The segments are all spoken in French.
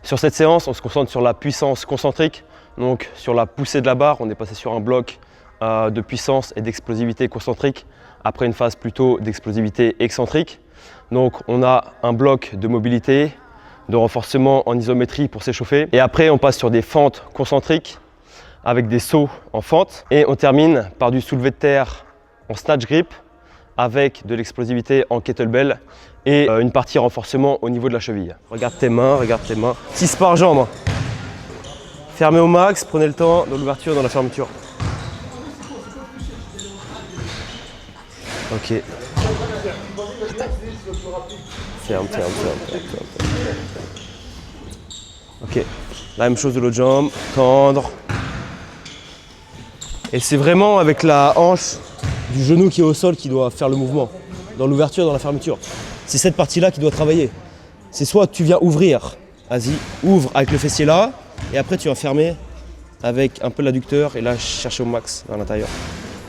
Sur cette séance, on se concentre sur la puissance concentrique, donc sur la poussée de la barre. On est passé sur un bloc de puissance et d'explosivité concentrique, après une phase plutôt d'explosivité excentrique. Donc on a un bloc de mobilité, de renforcement en isométrie pour s'échauffer. Et après, on passe sur des fentes concentriques avec des sauts en fente. Et on termine par du soulevé de terre en snatch grip avec de l'explosivité en kettlebell et une partie renforcement au niveau de la cheville. Regarde tes mains, regarde tes mains. 6 par jambe. Fermez au max, prenez le temps dans l'ouverture, dans la fermeture. Ok. Ferme. Ok. La même chose de l'autre jambe. Tendre. Et c'est vraiment avec la hanche du genou qui est au sol qui doit faire le mouvement. Dans l'ouverture, dans la fermeture. C'est cette partie-là qui doit travailler. C'est soit tu viens ouvrir. Vas-y, ouvre avec le fessier là. Et après tu vas fermer avec un peu l'adducteur. Et là, chercher au max à l'intérieur.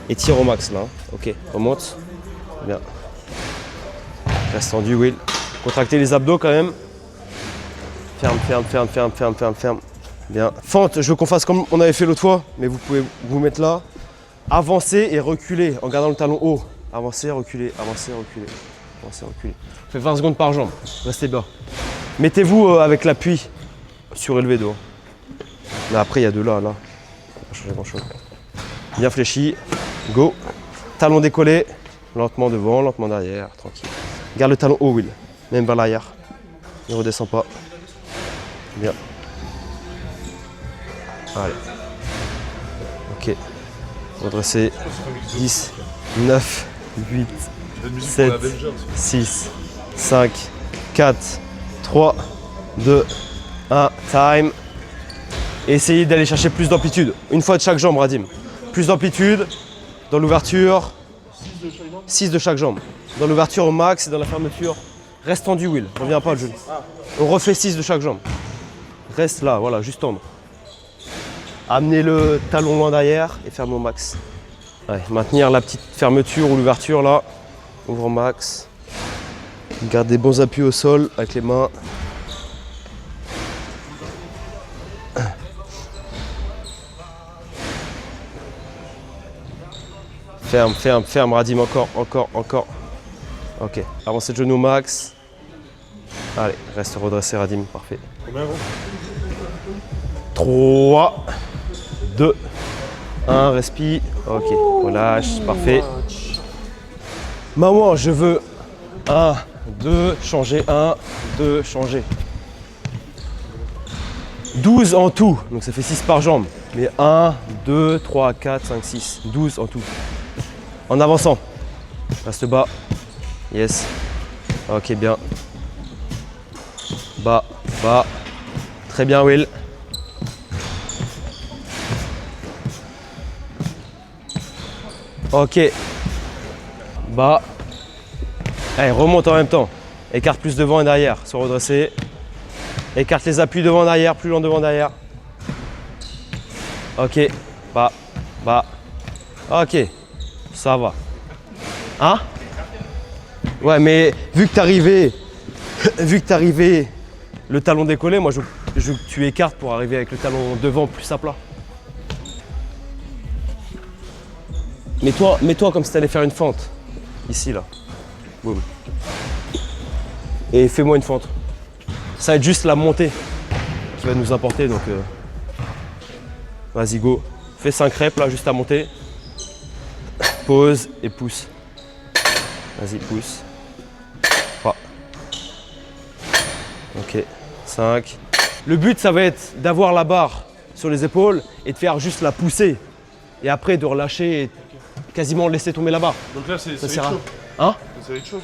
Et tire au max là. Ok, remonte. Bien. Reste tendu, Will. Contractez les abdos quand même. Ferme. Bien. Fente, je veux qu'on fasse comme on avait fait l'autre fois, mais vous pouvez vous mettre là. Avancez et reculez en gardant le talon haut. Avancez, reculez, avancez, reculez. Avancez, reculez. Faites 20 secondes par jambe. Restez bas. Mettez-vous avec l'appui surélevé devant. Mais après, il y a de là. Ça va changer grand-chose. Bien fléchi. Go. Talon décollé. Lentement devant, lentement derrière. Tranquille. Garde le talon haut, Will. Même vers l'arrière. Ne redescend pas. Bien. Allez. Ok. Redressez. 10, 9, 8, 7, 6, 5, 4, 3, 2, 1. Time. Essayez d'aller chercher plus d'amplitude. Une fois de chaque jambe, Radim. Plus d'amplitude. Dans l'ouverture. 6 de chaque jambe. Dans l'ouverture au max et dans la fermeture. Reste tendu, Will. Reviens pas le genou. On refait 6 de chaque jambe. Reste là, voilà, juste tendre. Amenez le talon loin derrière et fermez au max. Ouais, maintenir la petite fermeture ou l'ouverture là. Ouvre au max. Garde des bons appuis au sol avec les mains. Ferme, Radim, encore. Ok, avancez le genou au max. Allez, reste redressé, Radim, parfait. Combien gros 3, 2, 1, respire. Ok, relâche, parfait. Maman, je veux 1, 2, changer, 1, 2, changer. 12 en tout, donc ça fait 6 par jambe. Mais 1, 2, 3, 4, 5, 6, 12 en tout. En avançant. Reste bas. Yes. Ok, bien. Bas. Très bien, Will. Ok. Bas. Allez, remonte en même temps. Écarte plus devant et derrière. Se redresser. Écarte les appuis devant et derrière, plus loin devant et derrière. Ok. Bas. Ok. Ça va. Hein? Ouais, mais vu que t'arrivais le talon décollé, moi je veux que tu écartes pour arriver avec le talon devant plus à plat. Mets-toi comme si t'allais faire une fente. Ici, là. Boum. Et fais-moi une fente. Ça va être juste la montée qui va nous apporter, donc vas-y, go. Fais 5 reps là, juste à monter. Pause et pousse. Vas-y, pousse. 3. Ok, 5. Le but, ça va être d'avoir la barre sur les épaules et de faire juste la pousser. Et après, de relâcher et quasiment laisser tomber la barre. Donc là, c'est sert à... chaud. Hein? Ça va être chaud.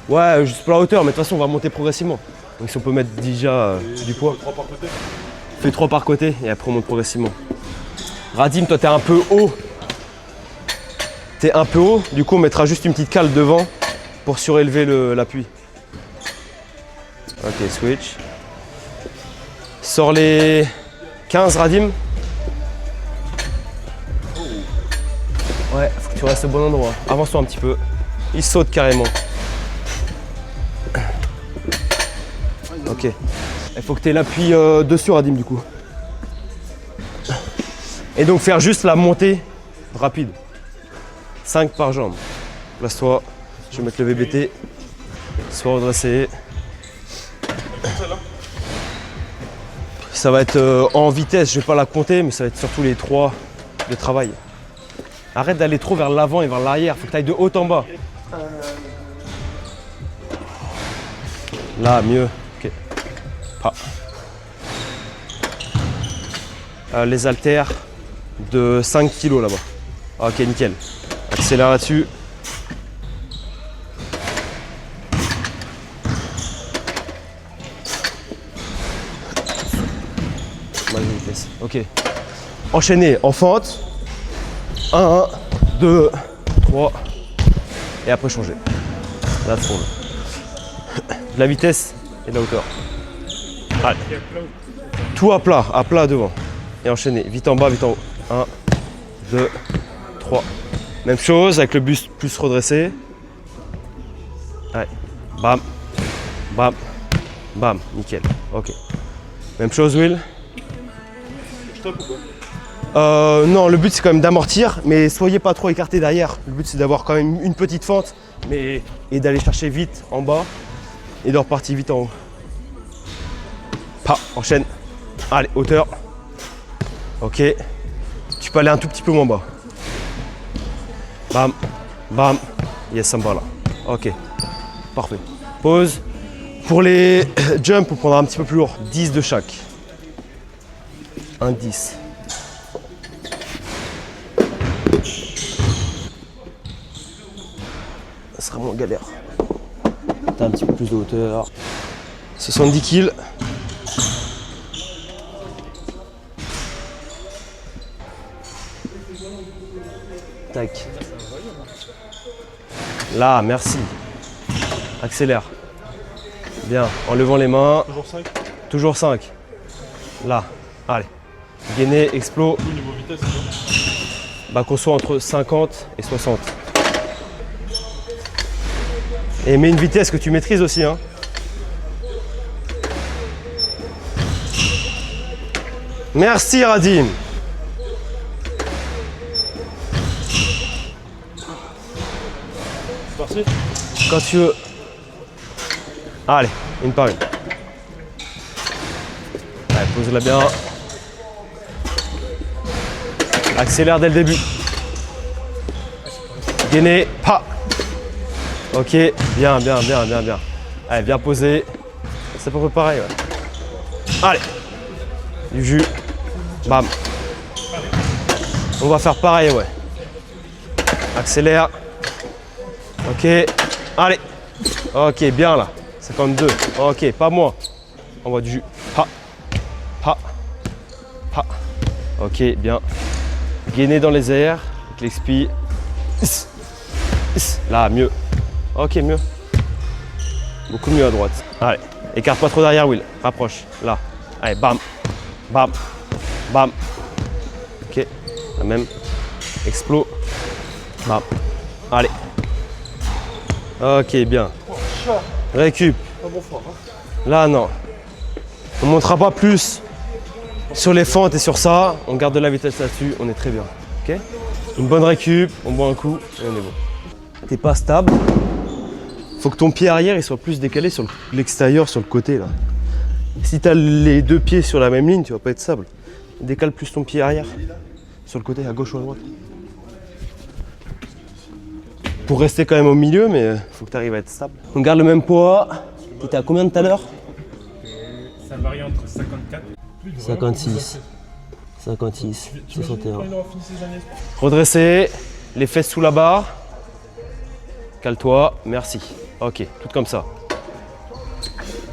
Ouais, juste pour la hauteur, mais de toute façon, on va monter progressivement. Donc si on peut mettre déjà du poids. 3 par côté. Fais 3 par côté et après on monte progressivement. Radim, toi, t'es un peu haut. T'es un peu haut, du coup on mettra juste une petite cale devant pour surélever l'appui. Ok, switch. Sors les 15, Radim. Ouais, faut que tu restes au bon endroit. Avance-toi un petit peu. Il saute carrément. Ok. Il faut que tu aies l'appui dessus, Radim, du coup. Et donc faire juste la montée rapide. 5 par jambe. Place-toi. Je vais mettre le VBT. Sois redressé. Ça va être en vitesse, je vais pas la compter, mais ça va être surtout les 3 de travail. Arrête d'aller trop vers l'avant et vers l'arrière, faut que tu ailles de haut en bas. Là, mieux. Ok. Pas. Les haltères de 5 kg là-bas. Ok, nickel. Accélère là-dessus. Ok. Enchaîner en fente. 1, 2, 3. Et après changer. La tourne. La vitesse et la hauteur. Allez. Tout à plat devant. Et enchaîner. Vite en bas, vite en haut. 1, 2, 3. Même chose avec le buste plus redressé. Allez. Bam. Bam. Bam. Nickel. Ok. Même chose, Will. Non, le but c'est quand même d'amortir, mais soyez pas trop écarté derrière. Le but c'est d'avoir quand même une petite fente, et d'aller chercher vite en bas et de repartir vite en haut. Pas, enchaîne. Allez, hauteur. Ok. Tu peux aller un tout petit peu moins bas. Bam, bam. Yes, ça me va là. Ok. Parfait. Pause. Pour les jumps, on prendra un petit peu plus lourd. 10 de chaque. 1, 10. Ça sera moins galère. T'as un petit peu plus de hauteur. 70 kills. Tac. Là, merci. Accélère. Bien. En levant les mains. Toujours 5. Toujours 5. Là. Allez. Gainer, explo. Au niveau vitesse, c'est bah, qu'on soit entre 50 et 60. Et mets une vitesse que tu maîtrises aussi. Hein. Merci Radim. c'est parti. Quand tu veux. Allez, une par une. Allez, pose-la bien. Accélère dès le début. Gainer, pas. Ok, bien, bien, bien, bien, bien. Allez, bien posé. C'est à peu près pareil. Ouais. Allez. Du jus. Bam. On va faire pareil, ouais. Accélère. Ok. Allez. Ok, bien là. 52. Ok, pas moins. On voit du jus. Pas. Pas. Pas. Ok, bien. Gainer dans les airs. Avec l'expi. Là, mieux. Ok, mieux. Beaucoup mieux à droite. Allez. Écarte pas trop derrière, Will. Rapproche. Là. Allez, bam. Bam. Bam. Ok. La même. Explo. Bam. Allez. Ok, bien. Récup. Là, non. On ne montera pas plus sur les fentes et sur ça. On garde de la vitesse là-dessus. On est très bien. Ok. Une bonne récup. On boit un coup et on est bon. T'es pas stable. Faut que ton pied arrière il soit plus décalé sur l'extérieur, sur le côté là. Si tu as les deux pieds sur la même ligne, tu vas pas être stable. Décale plus ton pied arrière sur le côté, à gauche ou à droite. Pour rester quand même au milieu, mais faut que tu arrives à être stable. On garde le même poids. Tu étais à combien tout à l'heure? Ça varie entre 54 56, 56, 61. Redresser, les fesses sous la barre. Cale-toi, merci. Ok, tout comme ça.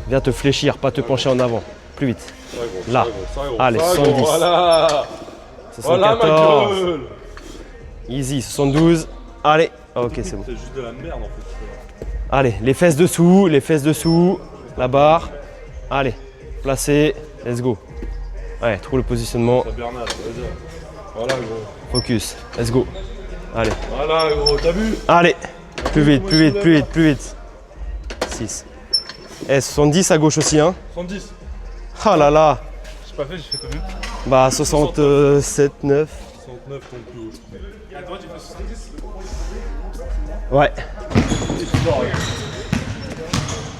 Viens te fléchir, pas te pencher en avant. Plus vite. Là. Allez, 70. Voilà. 74. Easy, 72. Allez. Ok, c'est bon. C'est juste de la merde en fait. Allez, les fesses dessous, la barre. Allez, placez, let's go. Ouais, trouve le positionnement. Bernard, vas-y. Voilà gros. Focus, let's go. Allez. Voilà gros, t'as vu? Allez. Plus vite, plus vite, plus vite, plus vite. 6. Et 70 à gauche aussi, hein. 70. Oh là là. J'ai pas fait, j'ai fait combien? Bah 67, 9. 69 ton plus haut, je crois. Et à droite, j'ai fait 70. Ouais.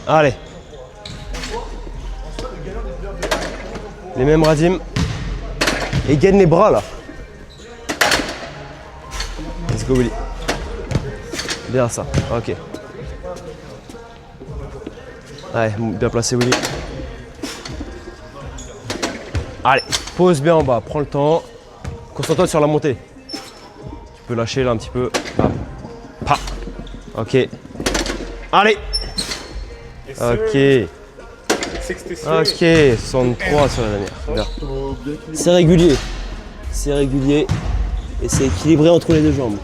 Allez. Les mêmes Radim. Et gaine les bras là. Let's go Willy. Bien ça. Ok. Allez, bien placé Willy. Allez, pose bien en bas, prends le temps. Concentre-toi sur la montée. Tu peux lâcher là un petit peu. Ah. Pa. Ok. Allez. Ok. Ok, 63 sur la dernière. Bien. C'est régulier. C'est régulier. Et c'est équilibré entre les deux jambes.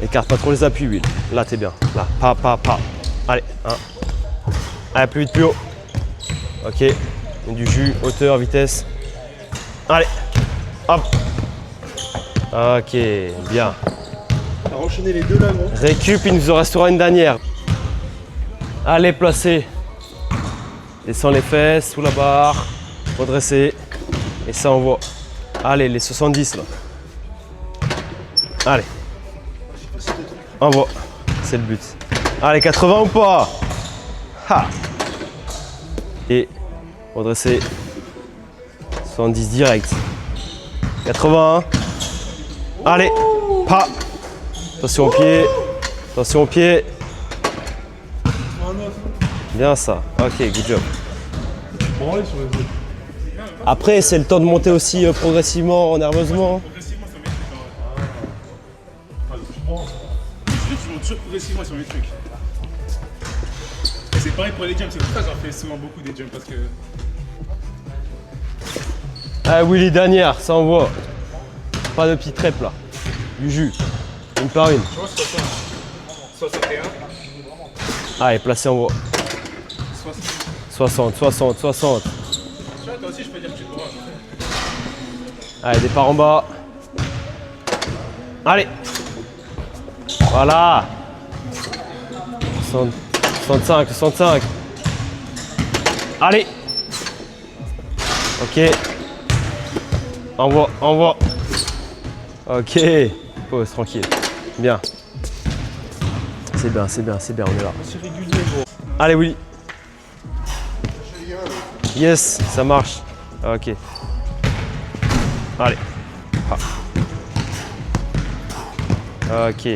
Écarte pas trop les appuis, Will. Là, t'es bien. Là, pa. Allez, 1. Allez, plus vite, plus haut. Ok. Du jus, hauteur, vitesse. Allez. Hop. Ok, bien. T'as enchaîné les deux là, gros. Récup, il nous en restera une dernière. Allez, placez. Descends les fesses, sous la barre. Redressez. Et ça envoie. Allez, les 70 là. Allez. Envoie. C'est le but. Allez, 80 ou pas? Ha. Et redressez. 70 direct. 81. Allez. Pas. Attention au pied. Attention au pied. Bien ça. Ok, good job. Branlé sur les autres. Après, c'est le temps de monter aussi progressivement, nerveusement. Progressivement sur mes trucs. Je monte toujours progressivement sur mes trucs. Et c'est pareil pour les jumps, c'est pour ça que j'en fais souvent beaucoup des jumps parce que. Ah Willy, dernière, ça envoie. Pas de petite trêpe là. Du jus. Une par une. Tu vois, 61. Allez, placé en voie. 60. Tu vois, toi aussi, je peux dire que tu te branches. Allez, départ en bas. Allez. Voilà. 65. Allez. Ok. Envoie. Ok. Pause, tranquille. Bien. C'est bien, on est là. C'est régulier, gros. Allez, Willy. Yes, ça marche. Ok. Allez. Ah. Ok.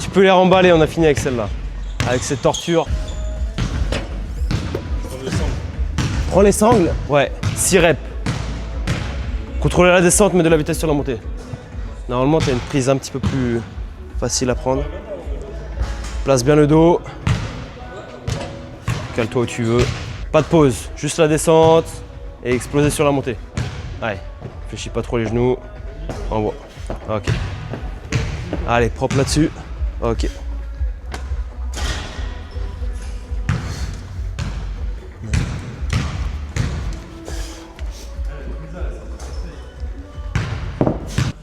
Tu peux les remballer, on a fini avec celle-là. Avec cette torture. Prends les sangles. Ouais, 6 reps. Contrôlez la descente, mais de la vitesse sur la montée. Normalement, tu as une prise un petit peu plus facile à prendre. Place bien le dos. Cale-toi où tu veux. Pas de pause, juste la descente et exploser sur la montée. Allez, réfléchis pas trop les genoux. Envoie. Ok. Allez, propre là-dessus. Ok.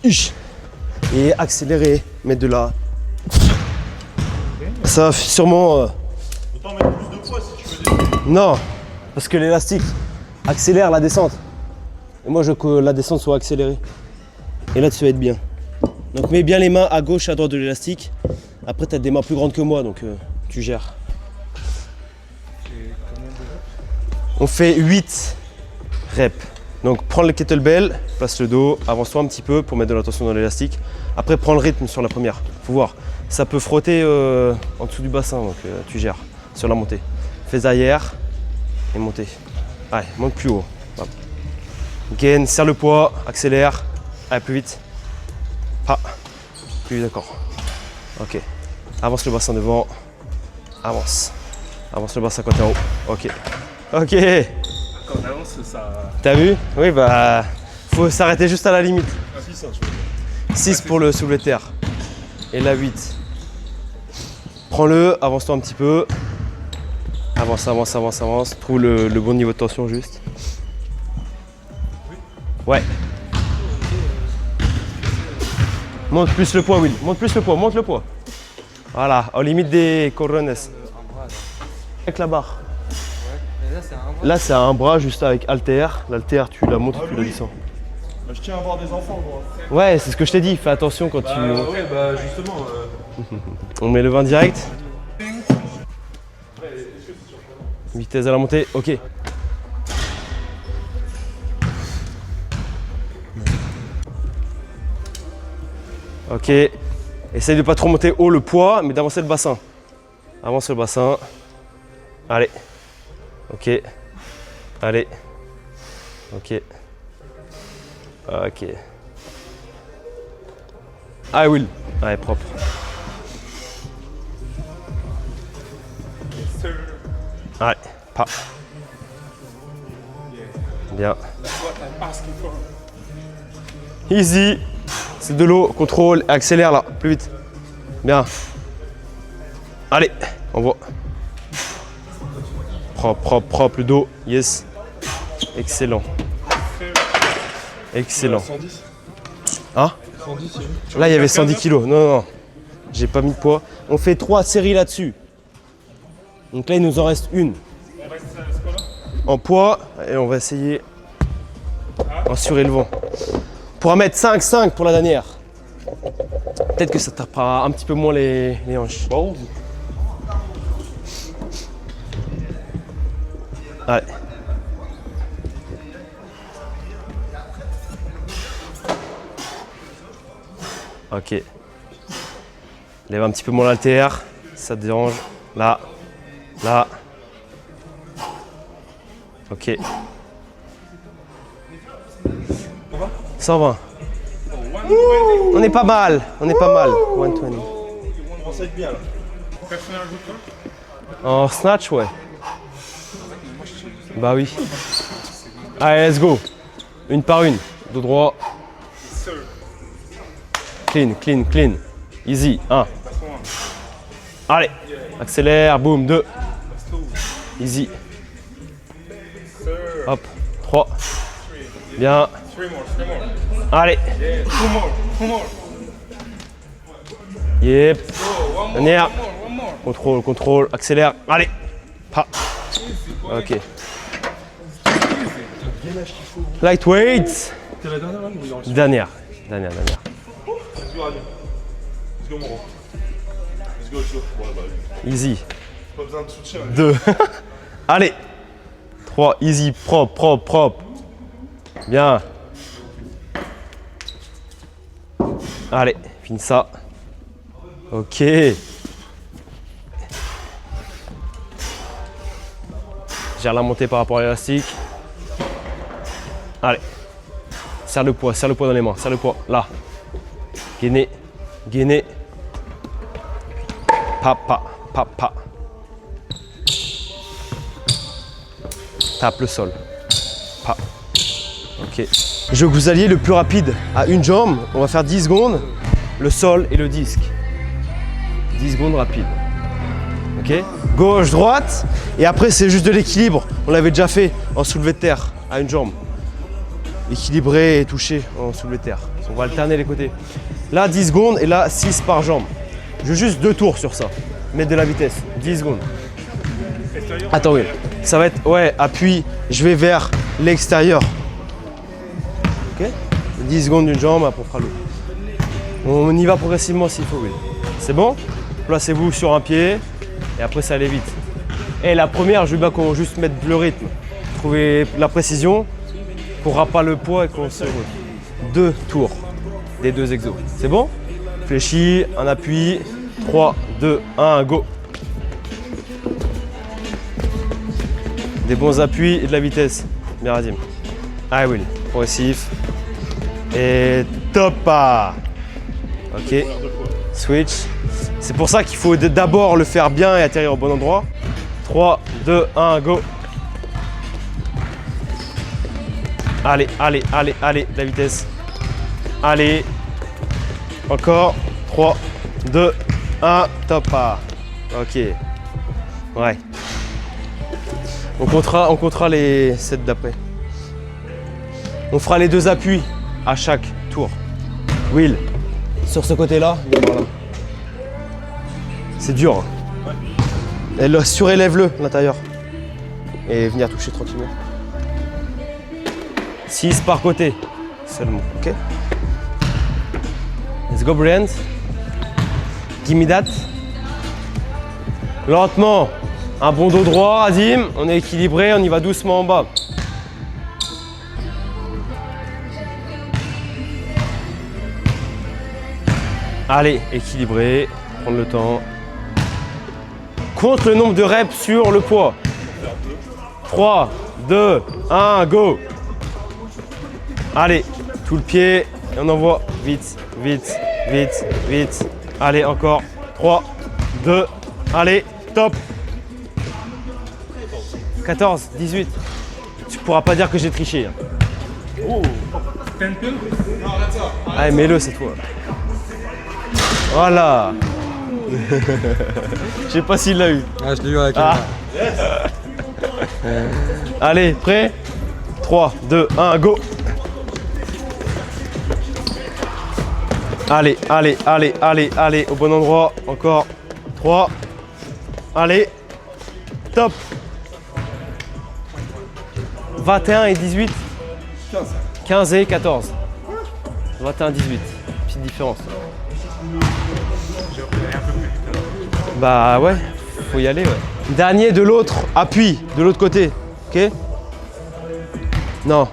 Ish. Et accélérer, mettre de la. Ça va sûrement. Autant mettre plus de poids si tu veux des. Non, parce que l'élastique accélère la descente. Et moi, je veux que la descente soit accélérée. Et là, tu vas être bien. Donc, mets bien les mains à gauche, à droite de l'élastique. Après, tu as des mains plus grandes que moi, donc tu gères. On fait 8 reps. Donc, prends le kettlebell, place le dos, avance-toi un petit peu pour mettre de la tension dans l'élastique. Après, prends le rythme sur la première. Faut voir. Ça peut frotter en dessous du bassin, donc tu gères sur la montée. Fais arrière et montez. Allez, monte plus haut. Hop. Gain, serre le poids, accélère. Allez, plus vite. Ah, plus vite, d'accord. Ok. Avance le bassin devant. Avance. Avance le bassin quand t'es en haut. Ok. Ok. Quand on avance, ça. T'as vu? Oui, bah. Faut s'arrêter juste à la limite. 6, hein, tu veux. 6 pour le soulevé de terre. Et là, 8. Prends-le, avance-toi un petit peu. Avance. Trouve le bon niveau de tension juste. Ouais. Monte plus le poids, Will. Monte le poids. Voilà, au limite des corones. Avec la barre. Mais là, c'est un là, c'est un bras juste avec halter. L'halter, tu la montes et tu la descends. Bah, je tiens à avoir des enfants, moi. Ouais, c'est ce que je t'ai dit. Fais attention quand tu... Ouais, bah justement. On met le 20 direct. Vitesse à la montée, ok. Ok. Essaye de pas trop monter haut le poids, mais d'avancer le bassin. Avance le bassin. Allez. Ok. Allez. Ok. Ok. Ah, Will. Ouais, propre. Allez, pas. Bien. Easy. C'est de l'eau, contrôle, accélère là, plus vite. Bien. Allez, on voit. Propre, propre, propre, le dos. Yes. Excellent. Excellent. 110. Hein? 110, Là, il y avait 110 kilos. Non, non, non. J'ai pas mis de poids. On fait 3 séries là-dessus. Donc là, il nous en reste une. En poids, et on va essayer en surélevant. On pourra mettre 5 pour la dernière. Peut-être que ça tapera un petit peu moins les hanches. Bon. Allez. Ok. Lève un petit peu moins l'halter. Ça te dérange. Là. Là. Ok. 120. On est pas mal. On est pas mal. 120. On commence à être bien là. En snatch, ouais. Bah oui. Allez, let's go. Une par une. Dos droit. Clean, clean, clean. Easy. 1. Allez. Accélère. Boum. 2. Easy. Hop. 3. Bien. Allez. Yep. Dernière. Contrôle, contrôle. Accélère. Allez. Pas. Ok. Lightweight. T'es la dernière là ou il en reste? Dernière. Let's go, Rami. Let's go, Moro. Let's go, let's go. Ouais, bah, Easy. pas besoin de soutien. 2. Allez. 3. Easy. Propre, propre, propre. Bien. Allez. Finis ça. Ok. Gère la montée par rapport à l'élastique. Allez. Serre le poids dans les mains. Serre le poids. Là. Gainer. Gainer. Pas. Tape le sol. Pas. Ok. Je veux que vous alliez le plus rapide à une jambe. On va faire 10 secondes. Le sol et le disque. 10 secondes rapide. Ok. Gauche, droite. Et après, c'est juste de l'équilibre. On l'avait déjà fait en soulevé de terre à une jambe. Équilibré et touché en soulevé de terre. On va alterner les côtés. Là, 10 secondes et là, 6 par jambe. Je veux juste 2 tours sur ça. Mettre de la vitesse. 10 secondes. Attends, oui. Ça va être, ouais, appui. Je vais vers l'extérieur. Ok. 10 secondes d'une jambe, après on fera l'autre. On y va progressivement s'il faut, oui. C'est bon? Placez-vous sur un pied et après ça allait vite. Et la première, je veux bien qu'on juste mette le rythme. Trouver la précision, qu'on rate pas le poids et qu'on se... 2 tours des 2 exos. C'est bon? Fléchis, un appui. 3, 2, 1, go. Des bons appuis et de la vitesse. Bien, Razim. Ah oui, progressif. Et top. Ok. Switch. C'est pour ça qu'il faut d'abord le faire bien et atterrir au bon endroit. 3, 2, 1, go. Allez, de la vitesse. Allez. Encore. 3, 2, 1, top. Ok. Ouais. On comptera les sets d'après. On fera les 2 appuis à chaque tour. Will, sur ce côté-là, voilà. C'est dur. Elle surélève-le, l'intérieur. et venir toucher tranquillement. 6 par côté seulement, ok? Let's go, Brian. Give me that. Lentement. Un bon dos droit, Azim. On est équilibré, on y va doucement en bas. Allez, équilibré. Prendre le temps. Compte le nombre de reps sur le poids. 3, 2, 1, go. Allez, tout le pied. Et on envoie vite, vite, vite, vite. Allez, encore. 3, 2, allez, top. 14, 18. Tu pourras pas dire que j'ai triché. Oh, t'as une pile? Allez, mets-le cette fois. Voilà. Je sais pas s'il l'a eu. Ah, je l'ai eu à la caméra. Allez, prêt? 3, 2, 1, go. Allez, allez, allez, allez, allez, au bon endroit. Encore. 3. Allez. Top. 21 et 18. 15 et 14. 21, 18. Petite différence. Bah ouais, faut y aller, ouais. Dernier de l'autre, appui, de l'autre côté. Ok? Non.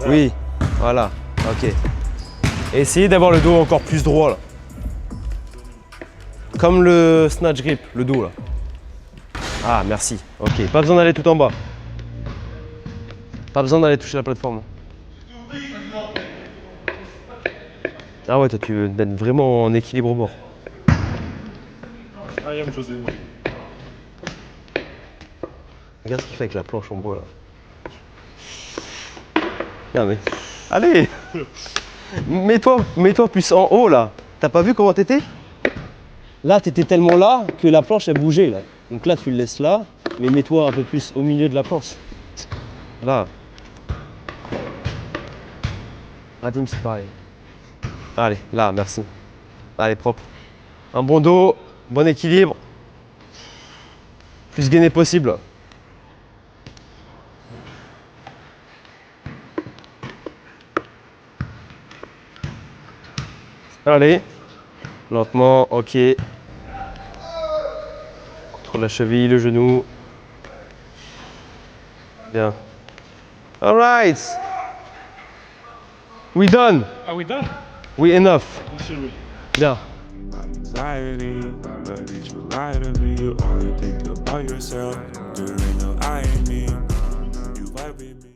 Oui. Voilà. Ok. Et essayez d'avoir le dos encore plus droit là. Comme le snatch grip, le dos là. Ah merci. Ok. Pas besoin d'aller tout en bas. Pas besoin d'aller toucher la plateforme. Ah ouais, toi tu veux être vraiment en équilibre au bord. I am José. Regarde ce qu'il fait avec la planche en bois là. Non mais. Allez. Mets-toi plus en haut là. T'as pas vu comment t'étais? Là t'étais tellement là que la planche elle bougeait là. Donc là tu le laisses là, mais mets-toi un peu plus au milieu de la planche. Là. Radim c'est pareil. Allez, là, merci. Allez, propre. Un bon dos, bon équilibre. Plus gainé possible. Allez, lentement, ok. Contrôle la cheville, le genou. Bien. All right. We done. Are we done? We enough. Bien. Anxiety, but did you lie to me? You only think about yourself. There ain't no I in me.